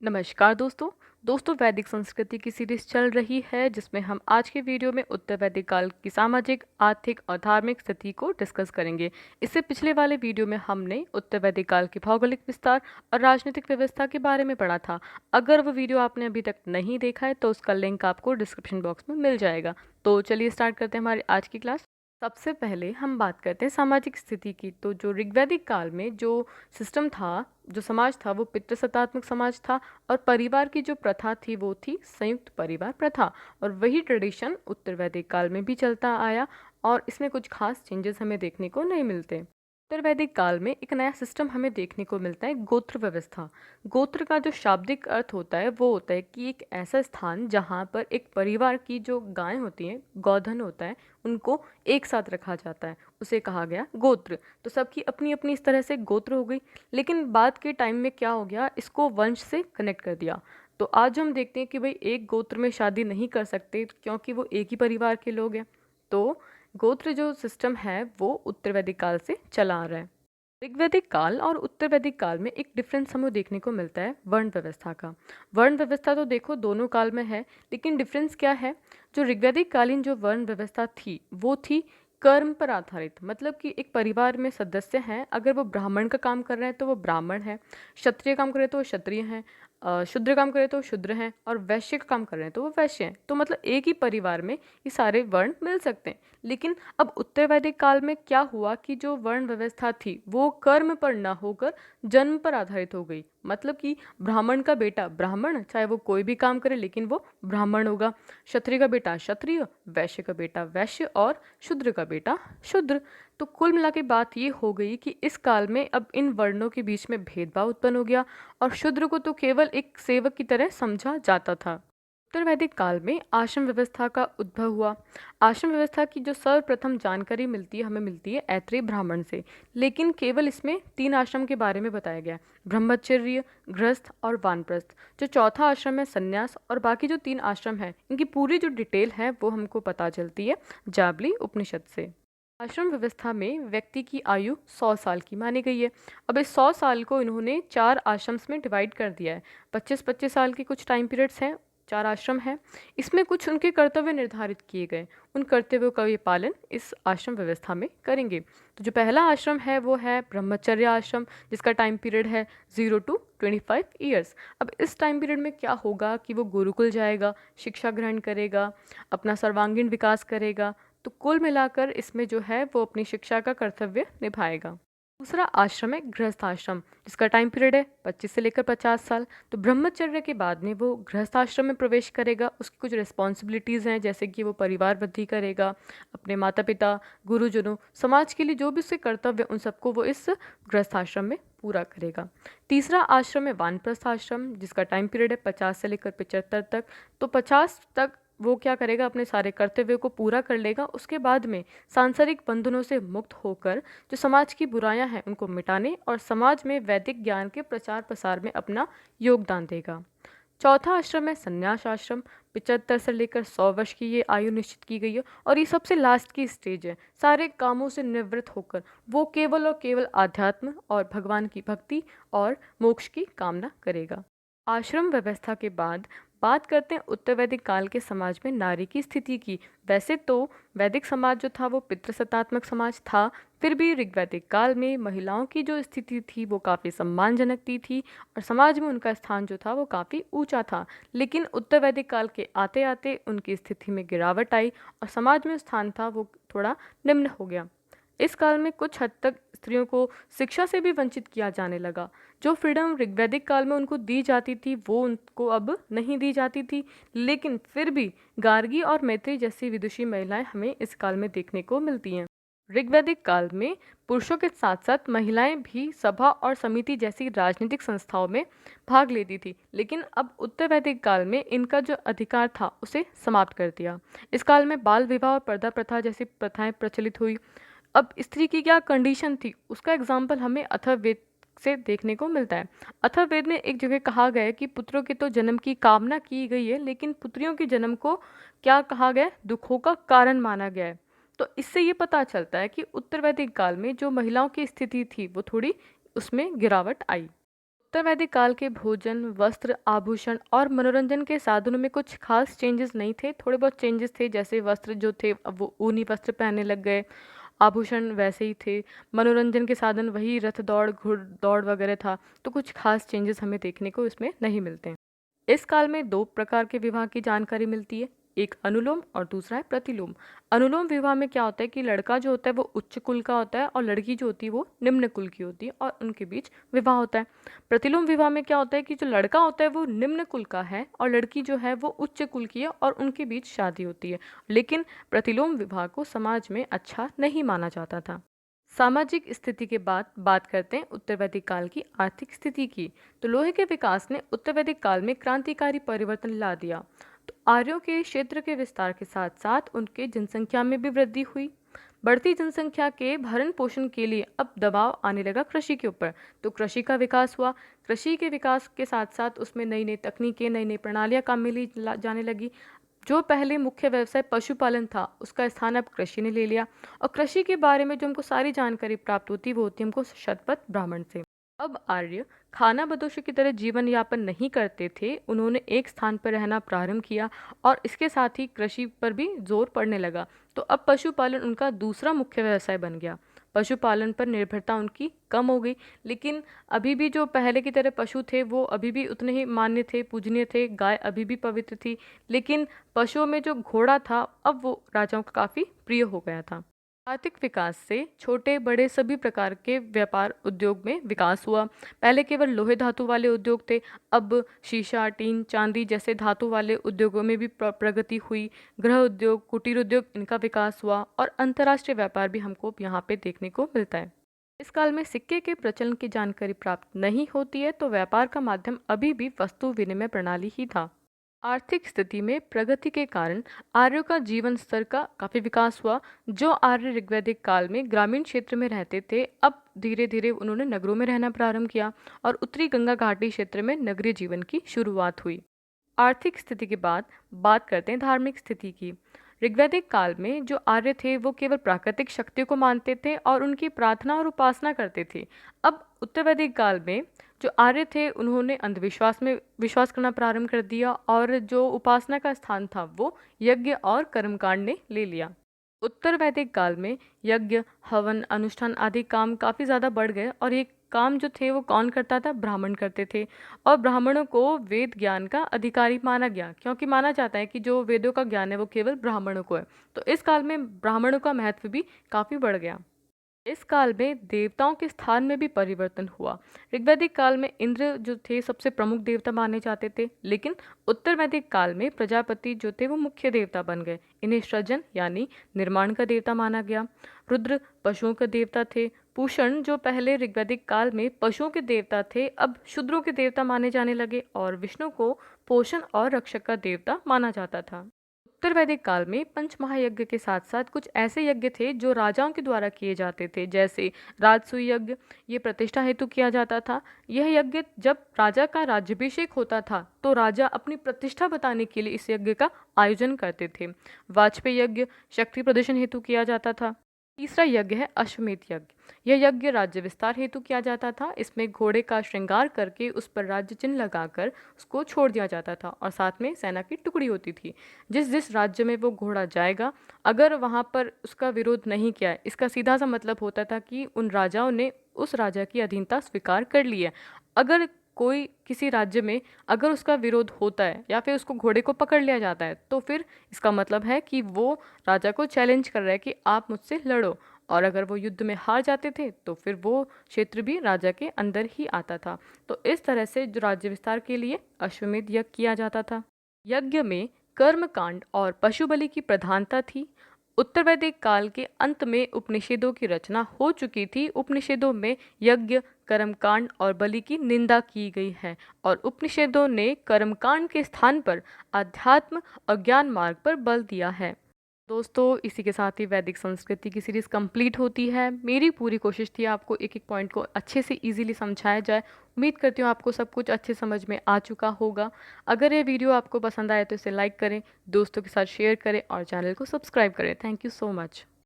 नमस्कार दोस्तों। वैदिक संस्कृति की सीरीज चल रही है जिसमें हम आज के वीडियो में उत्तर वैदिक काल की सामाजिक, आर्थिक और धार्मिक स्थिति को डिस्कस करेंगे। इससे पिछले वाले वीडियो में हमने उत्तर वैदिक काल की भौगोलिक विस्तार और राजनीतिक व्यवस्था के बारे में पढ़ा था। अगर वो वीडियो आपने अभी तक नहीं देखा है तो उसका लिंक आपको डिस्क्रिप्शन बॉक्स में मिल जाएगा। तो चलिए स्टार्ट करते हैं हमारी आज की क्लास। सबसे पहले हम बात करते हैं सामाजिक स्थिति की। तो जो ऋग्वैदिक काल में जो सिस्टम था, जो समाज था, वो पितृसत्तात्मक समाज था और परिवार की जो प्रथा थी वो थी संयुक्त परिवार प्रथा। और वही ट्रेडिशन उत्तर वैदिक काल में भी चलता आया और इसमें कुछ खास चेंजेस हमें देखने को नहीं मिलते। उत्तर वैदिक काल में एक नया सिस्टम हमें देखने को मिलता है, गोत्र व्यवस्था। गोत्र का जो शाब्दिक अर्थ होता है वो होता है कि एक ऐसा स्थान जहाँ पर एक परिवार की जो गायें होती हैं, गौधन होता है, उनको एक साथ रखा जाता है, उसे कहा गया गोत्र। तो सबकी अपनी अपनी इस तरह से गोत्र हो गई। लेकिन बाद के टाइम में क्या हो गया, इसको वंश से कनेक्ट कर दिया। तो आज हम देखते हैं कि भाई एक गोत्र में शादी नहीं कर सकते क्योंकि वो एक ही परिवार के लोग हैं। तो गोत्र जो सिस्टम है वो उत्तर वैदिक काल से चला आ रहा है। ऋग्वैदिक काल और उत्तर वैदिक काल में एक डिफरेंस हमें देखने को मिलता है वर्ण व्यवस्था का। वर्ण व्यवस्था तो देखो दोनों काल में है, लेकिन डिफरेंस क्या है। जो ऋग्वैदिक कालीन जो वर्ण व्यवस्था थी वो थी कर्म पर आधारित। मतलब कि एक परिवार में सदस्य हैं, अगर वो ब्राह्मण का काम कर रहे हैं तो वो ब्राह्मण है, क्षत्रिय काम कर रहे हैं तो वो क्षत्रिय हैं, शूद्र काम कर रहे हैं तो वो शूद्र हैं, और वैश्य का काम कर रहे हैं तो वो वैश्य हैं। तो मतलब एक ही परिवार में ये सारे वर्ण मिल सकते हैं। लेकिन अब उत्तर वैदिक काल में क्या हुआ कि जो वर्ण व्यवस्था थी वो कर्म पर ना होकर जन्म पर आधारित हो गई। मतलब कि ब्राह्मण का बेटा ब्राह्मण, चाहे वो कोई भी काम करे लेकिन वो ब्राह्मण होगा, क्षत्रिय का बेटा क्षत्रिय, वैश्य का बेटा वैश्य और शूद्र का बेटा शूद्र। तो कुल मिला के बात ये हो गई कि इस काल में अब इन वर्णों के बीच में भेदभाव उत्पन्न हो गया और शूद्र को तो केवल एक सेवक की तरह समझा जाता था। उत्तर वैदिक काल में आश्रम व्यवस्था का उद्भव हुआ। आश्रम व्यवस्था की जो सर्वप्रथम जानकारी मिलती है हमें मिलती है ऐत्रेय ब्राह्मण से। लेकिन केवल इसमें 3 आश्रम के बारे में बताया गया, ब्रह्मचर्य, गृहस्थ और वानप्रस्थ। जो चौथा आश्रम है संन्यास, और बाकी जो 3 आश्रम है इनकी पूरी जो डिटेल है वो हमको पता चलती है जाबली उपनिषद से। आश्रम व्यवस्था में व्यक्ति की आयु 100 साल की मानी गई है। अब इस 100 साल को इन्होंने 4 आश्रम्स में डिवाइड कर दिया है। 25-25 साल के कुछ टाइम पीरियड्स हैं, 4 आश्रम हैं। इसमें कुछ उनके कर्तव्य निर्धारित किए गए, उन कर्तव्यों का ये पालन इस आश्रम व्यवस्था में करेंगे। तो जो पहला आश्रम है वो है ब्रह्मचर्य आश्रम, जिसका टाइम पीरियड है 0 to 25 ईयर्स। अब इस टाइम पीरियड में क्या होगा कि वो गुरुकुल जाएगा, शिक्षा ग्रहण करेगा, अपना सर्वांगीण विकास करेगा। तो कुल मिलाकर इसमें जो है वो अपनी शिक्षा का कर्तव्य निभाएगा। दूसरा आश्रम है गृहस्थ आश्रम, जिसका टाइम पीरियड है 25 से लेकर 50 साल। तो ब्रह्मचर्य के बाद में वो गृहस्थ आश्रम में प्रवेश करेगा। उसकी कुछ रिस्पॉन्सिबिलिटीज़ हैं, जैसे कि वो परिवार वृद्धि करेगा, अपने माता पिता, गुरुजनों, समाज के लिए जो भी उसके कर्तव्य उन सबको वो इस गृहस्थ आश्रम में पूरा करेगा। तीसरा आश्रम है वानप्रस्थ आश्रम, जिसका टाइम पीरियड है 50 से लेकर 75 तक। तो 50 तक वो क्या करेगा, अपने सारे कर्तव्यों को पूरा कर लेगा। उसके बाद में सांसारिक बंधनों से मुक्त होकर जो समाज की बुराइयां हैं उनको मिटाने और समाज में वैदिक ज्ञान के प्रचार प्रसार में अपना योगदान देगा। चौथा आश्रम है संन्यास आश्रम, 75 से लेकर 100 वर्ष की ये आयु निश्चित की गई है और ये सबसे लास्ट की स्टेज है। सारे कामों से निवृत्त होकर वो केवल और केवल आध्यात्म और भगवान की भक्ति और मोक्ष की कामना करेगा। आश्रम व्यवस्था के बाद बात करते हैं उत्तर वैदिक काल के समाज में नारी की स्थिति की। वैसे तो वैदिक समाज जो था वो पितृसत्तात्मक समाज था, फिर भी ऋग्वैदिक काल में महिलाओं की जो स्थिति थी वो काफ़ी सम्मानजनक थी और समाज में उनका स्थान जो था वो काफ़ी ऊंचा था। लेकिन उत्तर वैदिक काल के आते आते उनकी स्थिति में गिरावट आई और समाज में स्थान था वो थोड़ा निम्न हो गया। इस काल में कुछ हद तक स्त्रियों को शिक्षा से भी वंचित किया जाने लगा। जो फ्रीडम ऋग्वैदिक काल में उनको दी जाती थी वो उनको अब नहीं दी जाती थी। लेकिन फिर भी गार्गी और मैत्री जैसी विदुषी महिलाएं हमें इस काल में देखने को मिलती हैं। ऋग्वैदिक काल में पुरुषों के साथ साथ महिलाएं भी सभा और समिति जैसी राजनीतिक संस्थाओं में भाग लेती थी। लेकिन अब उत्तर वैदिक काल में इनका जो अधिकार था उसे समाप्त कर दिया। इस काल में बाल विवाह और पर्दा प्रथा जैसी प्रथाएं प्रचलित हुई। अब स्त्री की क्या कंडीशन थी उसका एग्जाम्पल हमें अथर्ववेद से देखने को मिलता है। अथर्ववेद में एक जगह कहा गया है कि पुत्रों के तो जन्म की कामना की गई है, लेकिन पुत्रियों के जन्म को क्या कहा गया है, दुखों का कारण माना गया है। तो इससे ये पता चलता है कि उत्तर वैदिक काल में जो महिलाओं की स्थिति थी वो थोड़ी उसमें गिरावट आई। उत्तर वैदिक काल के भोजन, वस्त्र, आभूषण और मनोरंजन के साधनों में कुछ खास चेंजेस नहीं थे। थोड़े बहुत चेंजेस थे, जैसे वस्त्र जो थे अब वो ऊनी वस्त्र पहनने लग गए, आभूषण वैसे ही थे, मनोरंजन के साधन वही रथ दौड़, घुड़दौड़ वगैरह था। तो कुछ खास चेंजेस हमें देखने को इसमें नहीं मिलते हैं। इस काल में दो प्रकार के विवाह की जानकारी मिलती है, एक अनुलोम और दूसरा है प्रतिलोम। अनुलोम विवाह में क्या होता है कि लड़का जो होता है वो उच्च कुल का होता है और लड़की जो होती है वो निम्न कुल की होती है और उनके बीच विवाह होता है। प्रतिलोम विवाह में क्या होता है कि जो लड़का होता है वो निम्न कुल का है और लड़की जो है वो उच्च कुल की है और उनके बीच शादी होती है। लेकिन प्रतिलोम विवाह को समाज में अच्छा नहीं माना जाता था। सामाजिक स्थिति के बाद बात करते हैं उत्तर वैदिक काल की आर्थिक स्थिति की। तो लोहे के विकास ने उत्तर वैदिक काल में क्रांतिकारी परिवर्तन ला दिया। तो आर्यों के क्षेत्र के विस्तार के साथ साथ उनके जनसंख्या में भी वृद्धि हुई। बढ़ती जनसंख्या के भरण पोषण के लिए अब दबाव आने लगा कृषि के ऊपर। तो कृषि का विकास हुआ। कृषि के विकास के साथ साथ उसमें नई नई तकनीकें, नई नई प्रणालियां काम में ली जाने लगी। जो पहले मुख्य व्यवसाय पशुपालन था उसका स्थान अब कृषि ने ले लिया। और कृषि के बारे में जो हमको सारी जानकारी प्राप्त होती वो होती है हमको शतपथ ब्राह्मण से। अब आर्य खाना बदोशी की तरह जीवन यापन नहीं करते थे, उन्होंने एक स्थान पर रहना प्रारंभ किया और इसके साथ ही कृषि पर भी जोर पड़ने लगा। तो अब पशुपालन उनका दूसरा मुख्य व्यवसाय बन गया। पशुपालन पर निर्भरता उनकी कम हो गई, लेकिन अभी भी जो पहले की तरह पशु थे वो अभी भी उतने ही मान्य थे, पूजनीय थे। गाय अभी भी पवित्र थी, लेकिन पशुओं में जो घोड़ा था अब वो राजाओं का काफ़ी प्रिय हो गया था। आर्थिक विकास से छोटे बड़े सभी प्रकार के व्यापार उद्योग में विकास हुआ। पहले केवल लोहे धातु वाले उद्योग थे, अब शीशा, टीन, चांदी जैसे धातु वाले उद्योगों में भी प्रगति हुई। गृह उद्योग, कुटीर उद्योग, इनका विकास हुआ और अंतर्राष्ट्रीय व्यापार भी हमको यहाँ पे देखने को मिलता है। इस काल में सिक्के के प्रचलन की जानकारी प्राप्त नहीं होती है, तो व्यापार का माध्यम अभी भी वस्तु विनिमय प्रणाली ही था। आर्थिक स्थिति में प्रगति के कारण आर्यों का जीवन स्तर का काफी विकास हुआ। जो आर्य ऋग्वैदिक काल में ग्रामीण क्षेत्र में रहते थे, अब धीरे धीरे उन्होंने नगरों में रहना प्रारंभ किया और उत्तरी गंगा घाटी क्षेत्र में नगरीय जीवन की शुरुआत हुई। आर्थिक स्थिति के बाद बात करते हैं धार्मिक स्थिति की। ऋग्वैदिक काल में जो आर्य थे वो केवल प्राकृतिक शक्तियों को मानते थे और उनकी प्रार्थना और उपासना करते थे। अब उत्तर वैदिक काल में जो आर्य थे उन्होंने अंधविश्वास में विश्वास करना प्रारंभ कर दिया और जो उपासना का स्थान था वो यज्ञ और कर्मकांड ने ले लिया। उत्तर वैदिक काल में यज्ञ, हवन, अनुष्ठान आदि काम काफ़ी ज़्यादा बढ़ गए और ये काम जो थे वो कौन करता था? ब्राह्मण करते थे। और ब्राह्मणों को वेद ज्ञान का अधिकारी माना गया, क्योंकि माना जाता है कि जो वेदों का ज्ञान है वो केवल ब्राह्मणों को है। तो इस काल में ब्राह्मणों का महत्व भी काफ़ी बढ़ गया। इस काल में देवताओं के स्थान में भी परिवर्तन हुआ। ऋग्वैदिक काल में इंद्र जो थे सबसे प्रमुख देवता माने जाते थे, लेकिन उत्तर वैदिक काल में प्रजापति जो थे वो मुख्य देवता बन गए। इन्हें सृजन यानी निर्माण का देवता माना गया। रुद्र पशुओं के देवता थे। पूषण जो पहले ऋग्वैदिक काल में पशुओं के देवता थे, अब शूद्रों के देवता माने जाने लगे और विष्णु को पोषण और रक्षक का देवता माना जाता था। उत्तर वैदिक काल में पंच महायज्ञ के साथ साथ कुछ ऐसे यज्ञ थे जो राजाओं के द्वारा किए जाते थे, जैसे राजसूय यज्ञ। ये प्रतिष्ठा हेतु किया जाता था। यह यज्ञ जब राजा का राज्याभिषेक होता था तो राजा अपनी प्रतिष्ठा बताने के लिए इस यज्ञ का आयोजन करते थे। वाजपेयी यज्ञ शक्ति प्रदर्शन हेतु किया जाता था। तीसरा यज्ञ है अश्वमेध यज्ञ। यह यज्ञ राज्य विस्तार हेतु किया जाता था। इसमें घोड़े का श्रृंगार करके उस पर राज्य चिन्ह लगाकर उसको छोड़ दिया जाता था और साथ में सेना की टुकड़ी होती थी। जिस जिस राज्य में वो घोड़ा जाएगा, अगर वहाँ पर उसका विरोध नहीं किया है, इसका सीधा सा मतलब होता था कि उन राजाओं ने उस राजा की अधीनता स्वीकार कर ली है। अगर कोई किसी राज्य में अगर उसका विरोध होता है या फिर उसको घोड़े को पकड़ लिया जाता है, तो फिर इसका मतलब है कि वो राजा को चैलेंज कर रहा है कि आप मुझसे लड़ो। और अगर वो युद्ध में हार जाते थे तो फिर वो क्षेत्र भी राजा के अंदर ही आता था। तो इस तरह से जो राज्य विस्तार के लिए अश्वमेध यज्ञ किया जाता था। यज्ञ में कर्मकांड और पशु बलि की प्रधानता थी। उत्तर वैदिक काल के अंत में उपनिषदों की रचना हो चुकी थी। उपनिषदों में यज्ञ, कर्मकांड और बलि की निंदा की गई है और उपनिषदों ने कर्मकांड के स्थान पर अध्यात्म और ज्ञान मार्ग पर बल दिया है। दोस्तों, इसी के साथ ही वैदिक संस्कृति की सीरीज़ कंप्लीट होती है। मेरी पूरी कोशिश थी आपको एक एक पॉइंट को अच्छे से इजीली समझाया जाए। उम्मीद करती हूँ आपको सब कुछ अच्छे समझ में आ चुका होगा। अगर ये वीडियो आपको पसंद आए तो इसे लाइक करें, दोस्तों के साथ शेयर करें और चैनल को सब्सक्राइब करें। Thank you so much.